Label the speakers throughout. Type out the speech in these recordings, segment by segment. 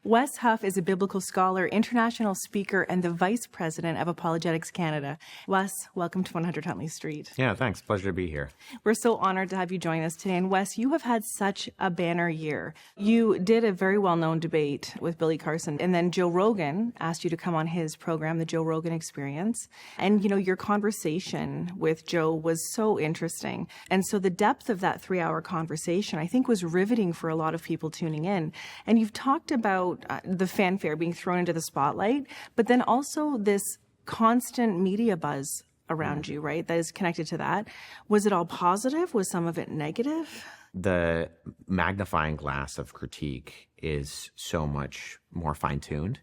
Speaker 1: Wes Huff is a biblical scholar, international speaker, and the vice president of Apologetics Canada. Wes, welcome to 100 Huntley Street.
Speaker 2: Yeah, thanks. Pleasure to be here.
Speaker 1: We're so honored to have you join us today. And Wes, you have had such a banner year. You did a very well-known debate with Billy Carson, and then Joe Rogan asked you to come on his program, The Joe Rogan Experience. And, you know, your conversation with Joe was so interesting. And so the depth of that 3-hour conversation, I think, was riveting for a lot of people tuning in. And you've talked about the fanfare being thrown into the spotlight, but then also this constant media buzz around you, right? That is connected to that. Was it all positive? Was some of it negative?
Speaker 2: The magnifying glass of critique is so much more fine-tuned.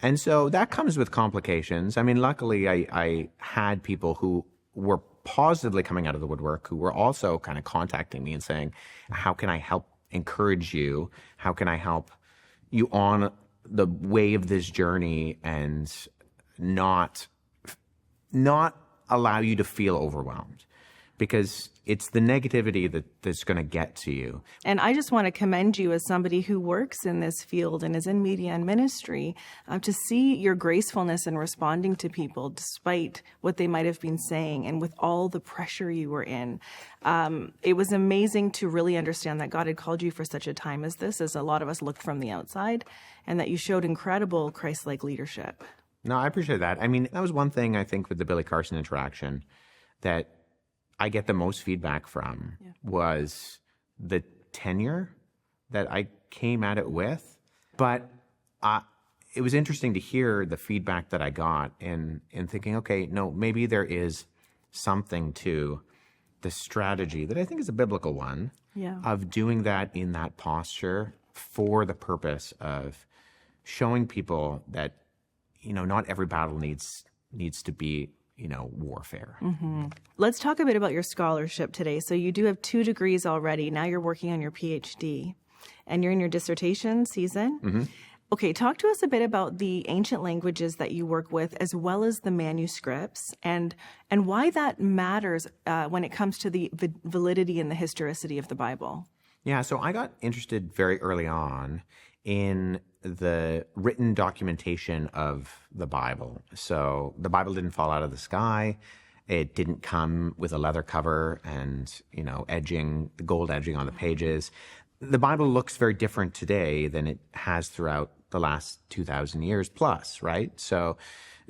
Speaker 2: And so that comes with complications. I mean, luckily, I had people who were positively coming out of the woodwork who were also kind of contacting me and saying, how can I help encourage you? How can I help you on the way of this journey and not allow you to feel overwhelmed? Because it's the negativity that's going to get to you.
Speaker 1: And I just want to commend you as somebody who works in this field and is in media and ministry to see your gracefulness in responding to people despite what they might have been saying and with all the pressure you were in. It was amazing to really understand that God had called you for such a time as this, as a lot of us looked from the outside, and that you showed incredible Christ-like leadership.
Speaker 2: No, I appreciate that. I mean, that was one thing I think with the Billy Carson interaction that I get the most feedback from was the tenure that I came at it with. But it was interesting to hear the feedback that I got in thinking, okay, no, maybe there is something to the strategy that I think is a biblical one of doing that in that posture for the purpose of showing people that, you know, not every battle needs to be, you know, warfare.
Speaker 1: Mm-hmm. Let's talk a bit about your scholarship today. So you do have 2 degrees already. Now you're working on your PhD and you're in your dissertation season.
Speaker 2: Mm-hmm.
Speaker 1: Okay, talk to us a bit about the ancient languages that you work with as well as the manuscripts and why that matters when it comes to the validity and the historicity of the Bible.
Speaker 2: Yeah, so I got interested very early on in the written documentation of the Bible. So the Bible didn't fall out of the sky. It didn't come with a leather cover and, you know, gold edging on the pages. The Bible looks very different today than it has throughout the last 2,000 years plus, right? So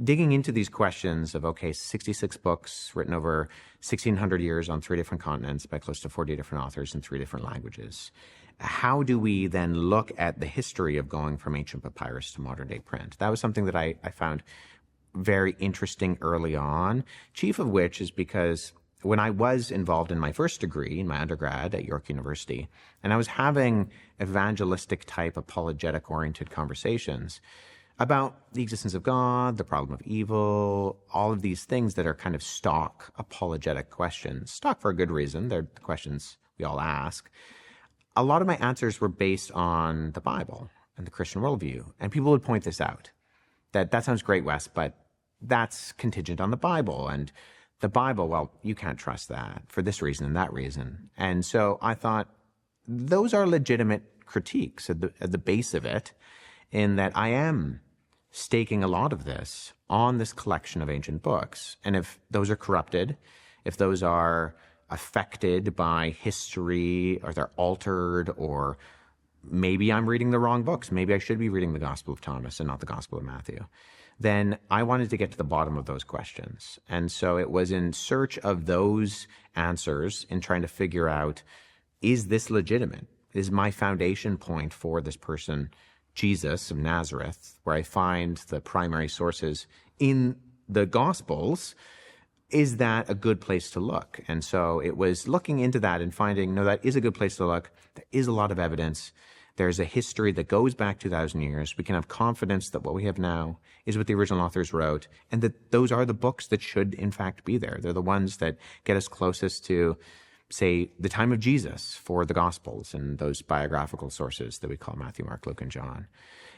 Speaker 2: digging into these questions of, okay, 66 books written over 1,600 years on 3 different continents by close to 40 different authors in 3 different languages. How do we then look at the history of going from ancient papyrus to modern day print? That was something that I found very interesting early on, chief of which is because when I was involved in my first degree, in my undergrad at York University, and I was having evangelistic type, apologetic oriented conversations about the existence of God, the problem of evil, all of these things that are kind of stock apologetic questions, stock for a good reason. They're the questions we all ask. A lot of my answers were based on the Bible and the Christian worldview. And people would point this out, that sounds great, Wes, but that's contingent on the Bible. And the Bible, well, you can't trust that for this reason and that reason. And so I thought those are legitimate critiques at the base of it, in that I am staking a lot of this on this collection of ancient books. And if those are corrupted, if those are affected by history, or they're altered, or maybe I'm reading the wrong books, maybe I should be reading the Gospel of Thomas and not the Gospel of Matthew, then I wanted to get to the bottom of those questions. And so it was in search of those answers, in trying to figure out, is this legitimate? Is my foundation point for this person Jesus of Nazareth, where I find the primary sources in the Gospels, is that a good place to look? And so it was looking into that and finding, no, that is a good place to look. There is a lot of evidence. There's a history that goes back 2,000 years. We can have confidence that what we have now is what the original authors wrote, and that those are the books that should, in fact, be there. They're the ones that get us closest to, say, the time of Jesus for the Gospels and those biographical sources that we call Matthew, Mark, Luke, and John.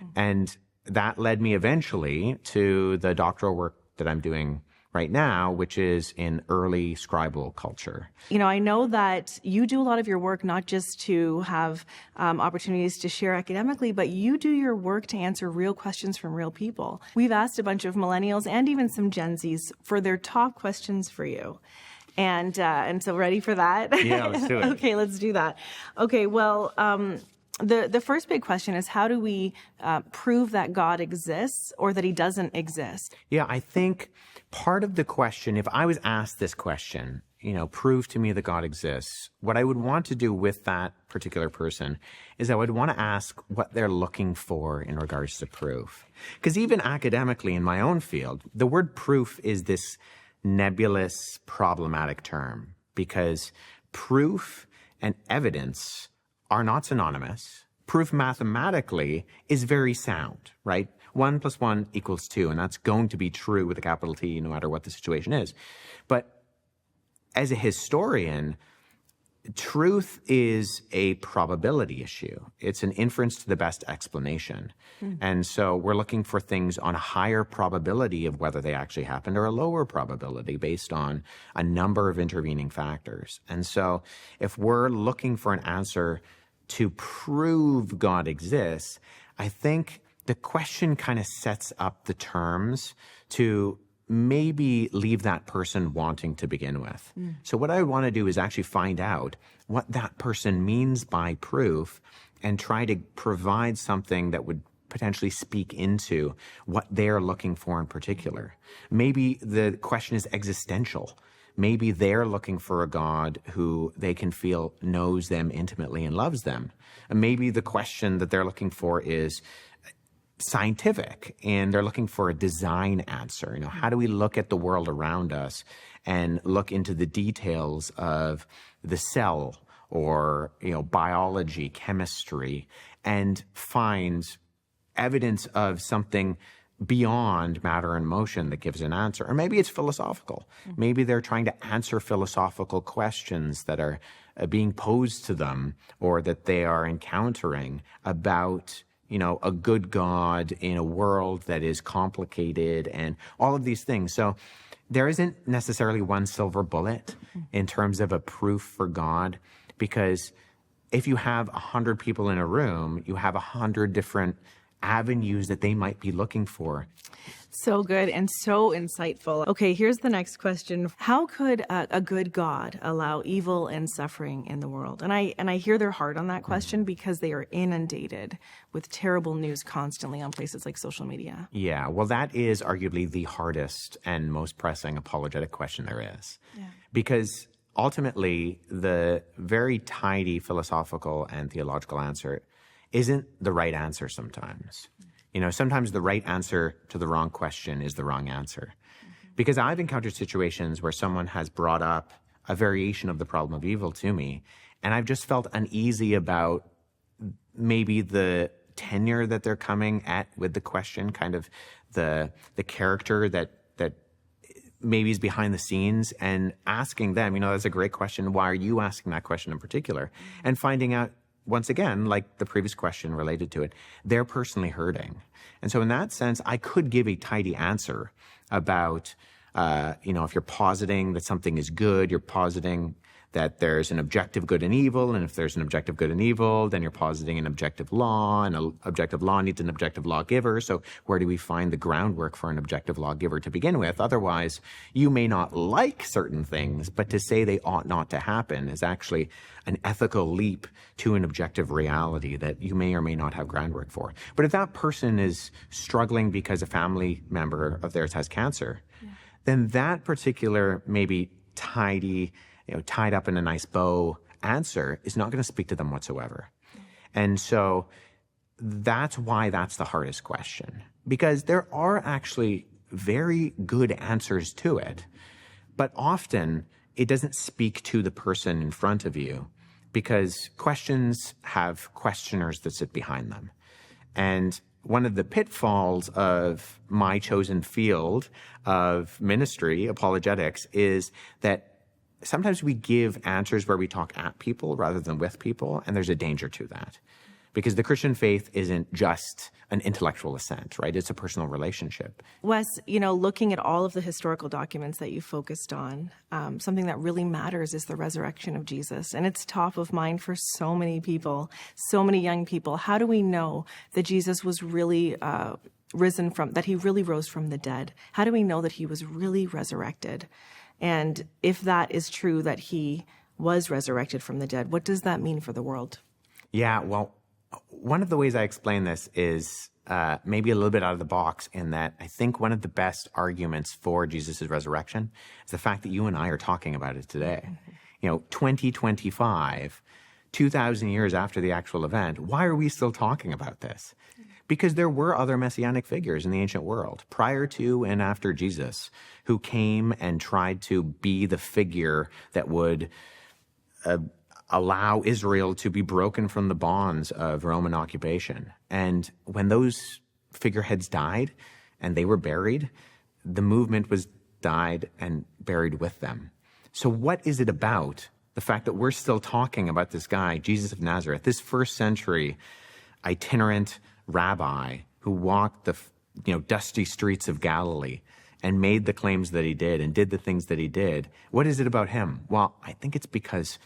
Speaker 2: Mm-hmm. And that led me eventually to the doctoral work that I'm doing right now, which is in early scribal culture.
Speaker 1: You know, I know that you do a lot of your work not just to have opportunities to share academically, but you do your work to answer real questions from real people. We've asked a bunch of millennials and even some Gen Zs for their top questions for you. And so ready for that?
Speaker 2: Yeah, let's do it.
Speaker 1: Okay, let's do that. Okay, well, the first big question is, how do we prove that God exists or that he doesn't exist?
Speaker 2: Yeah, I think part of the question, if I was asked this question, prove to me that God exists, what I would want to do with that particular person is I would want to ask what they're looking for in regards to proof. Because even academically in my own field, the word proof is this nebulous, problematic term, because proof and evidence are not synonymous. Proof mathematically is very sound, right? 1 + 1 = 2, and that's going to be true with a capital T no matter what the situation is. But as a historian, truth is a probability issue. It's an inference to the best explanation. And so we're looking for things on a higher probability of whether they actually happened or a lower probability based on a number of intervening factors. And so if we're looking for an answer to prove God exists, I think the question kind of sets up the terms to maybe leave that person wanting to begin with. So what I want to do is actually find out what that person means by proof and try to provide something that would potentially speak into what they're looking for in particular. Maybe the question is existential. Maybe they're looking for a God who they can feel knows them intimately and loves them. And maybe the question that they're looking for is scientific, and they're looking for a design answer. How do we look at the world around us and look into the details of the cell or, biology, chemistry, and find evidence of something beyond matter and motion that gives an answer? Or maybe it's philosophical. Maybe they're trying to answer philosophical questions that are being posed to them or that they are encountering about a good God in a world that is complicated and all of these things. So there isn't necessarily one silver bullet in terms of a proof for God, because if you have 100 people in a room, you have 100 different avenues that they might be looking for.
Speaker 1: So good and so insightful. Okay, here's the next question. How could a good God allow evil and suffering in the world? And I hear their heart on that question because they are inundated with terrible news constantly on places like social media. Yeah,
Speaker 2: well, that is arguably the hardest and most pressing apologetic question there is. Because ultimately, the very tidy philosophical and theological answer isn't the right answer sometimes. Sometimes the right answer to the wrong question is the wrong answer. Because I've encountered situations where someone has brought up a variation of the problem of evil to me, and I've just felt uneasy about maybe the tenure that they're coming at with the question, kind of the character that maybe is behind the scenes, and asking them, that's a great question. Why are you asking that question in particular? And finding out, once again, like the previous question related to it, they're personally hurting. And so in that sense, I could give a tidy answer about, if you're positing that something is good, you're positing that there's an objective good and evil, and if there's an objective good and evil, then you're positing an objective law, and an objective law needs an objective lawgiver. So where do we find the groundwork for an objective lawgiver to begin with? Otherwise, you may not like certain things, but to say they ought not to happen is actually an ethical leap to an objective reality that you may or may not have groundwork for. But if that person is struggling because a family member of theirs has cancer, then that particular maybe tidy, tied up in a nice bow answer is not going to speak to them whatsoever. And so that's why that's the hardest question, because there are actually very good answers to it, but often it doesn't speak to the person in front of you, because questions have questioners that sit behind them. And one of the pitfalls of my chosen field of ministry, apologetics, is that sometimes we give answers where we talk at people rather than with people, and there's a danger to that. because the Christian faith isn't just an intellectual assent, right? It's a personal relationship.
Speaker 1: Wes, looking at all of the historical documents that you focused on, something that really matters is the resurrection of Jesus. And it's top of mind for so many people, so many young people. How do we know that Jesus was really that he really rose from the dead? How do we know that he was really resurrected? And if that is true, that he was resurrected from the dead, what does that mean for the world?
Speaker 2: Yeah, well, one of the ways I explain this is maybe a little bit out of the box, in that I think one of the best arguments for Jesus' resurrection is the fact that you and I are talking about it today. 2025, 2,000 years after the actual event, why are we still talking about this? Because there were other messianic figures in the ancient world, prior to and after Jesus, who came and tried to be the figure that would allow Israel to be broken from the bonds of Roman occupation. And when those figureheads died and they were buried, the movement was died and buried with them. So what is it about the fact that we're still talking about this guy, Jesus of Nazareth, this first century itinerant rabbi who walked the dusty streets of Galilee and made the claims that he did and did the things that he did? What is it about him? Well, I think it's because,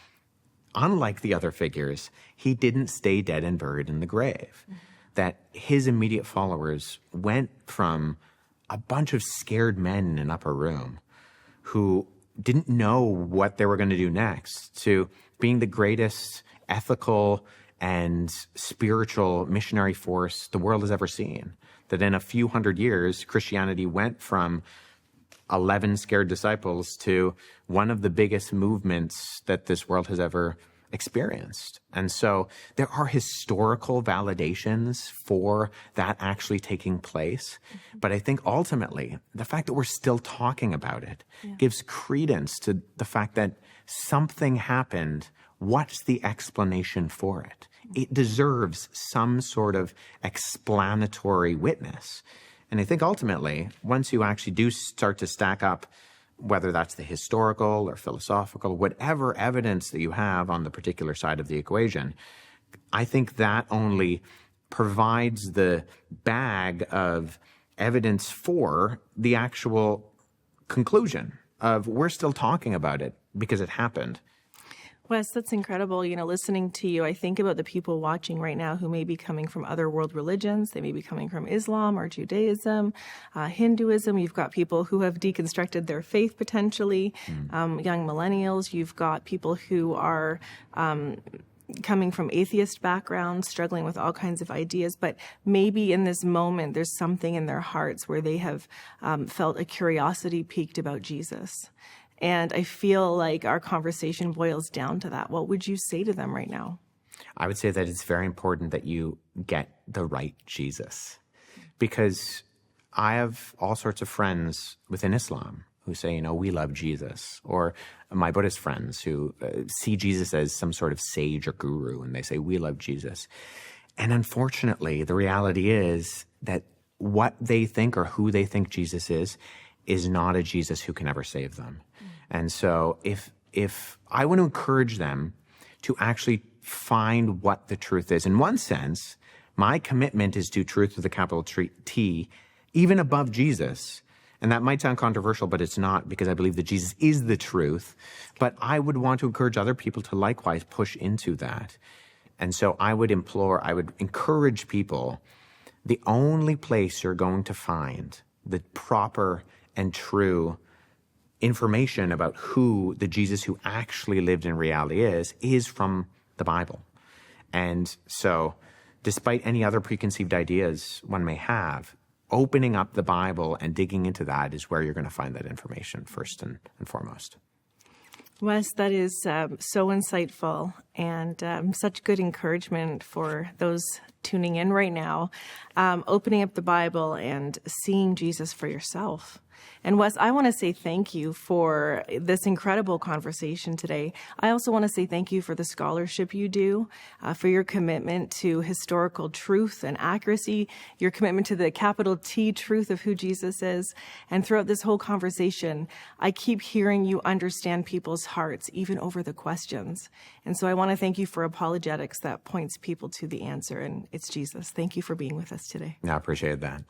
Speaker 2: unlike the other figures, he didn't stay dead and buried in the grave. Mm-hmm. That his immediate followers went from a bunch of scared men in an upper room who didn't know what they were going to do next, to being the greatest ethical and spiritual missionary force the world has ever seen. That in a few hundred years, Christianity went from 11 scared disciples to one of the biggest movements that this world has ever experienced. And so there are historical validations for that actually taking place. Mm-hmm. But I think ultimately, the fact that we're still talking about it gives credence to the fact that something happened. What's the explanation for it? It deserves some sort of explanatory witness. And I think ultimately, once you actually do start to stack up, whether that's the historical or philosophical, whatever evidence that you have on the particular side of the equation, I think that only provides the bag of evidence for the actual conclusion of we're still talking about it because it happened.
Speaker 1: Wes, that's incredible. Listening to you, I think about the people watching right now who may be coming from other world religions. They may be coming from Islam or Judaism, Hinduism. You've got people who have deconstructed their faith potentially, young millennials. You've got people who are coming from atheist backgrounds, struggling with all kinds of ideas. But maybe in this moment, there's something in their hearts where they have felt a curiosity piqued about Jesus. And I feel like our conversation boils down to that. What would you say to them right now?
Speaker 2: I would say that it's very important that you get the right Jesus. Because I have all sorts of friends within Islam who say, we love Jesus. Or my Buddhist friends who see Jesus as some sort of sage or guru, and they say, we love Jesus. And unfortunately, the reality is that what they think or who they think Jesus is not a Jesus who can ever save them. And so if I want to encourage them to actually find what the truth is, in one sense, my commitment is to truth with a capital T, even above Jesus. And that might sound controversial, but it's not, because I believe that Jesus is the truth. But I would want to encourage other people to likewise push into that. And so I would encourage people, the only place you're going to find the proper and true information about who the Jesus who actually lived in reality is from the Bible. And so, despite any other preconceived ideas one may have, opening up the Bible and digging into that is where you're going to find that information first and foremost.
Speaker 1: Wes, that is so insightful and such good encouragement for those tuning in right now. Opening up the Bible and seeing Jesus for yourself. And Wes, I want to say thank you for this incredible conversation today. I also want to say thank you for the scholarship you do, for your commitment to historical truth and accuracy, your commitment to the capital T truth of who Jesus is. And throughout this whole conversation, I keep hearing you understand people's hearts, even over the questions. And so I want to thank you for Apologetics that points people to the answer, and it's Jesus. Thank you for being with us today.
Speaker 2: I appreciate that.